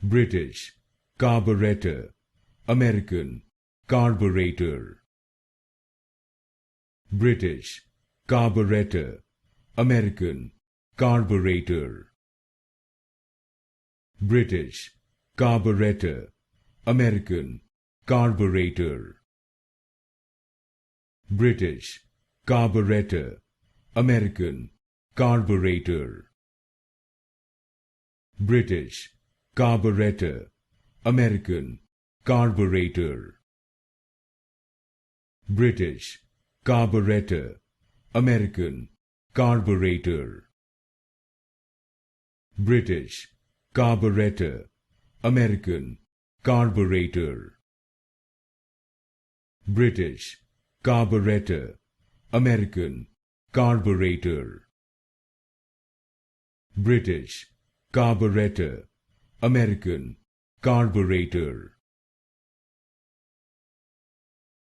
British, carburetor. American, carburetor. British, carburetor. American, carburetor. British, carburetor. American, carburetor. British, carburetor. American, carburetor. British, carburetor. American, carburetor. British, carburetor. American, carburetor. British, carburetor. American, carburetor. British, carburetor. American, carburetor. British, carburetor. American, carburetor.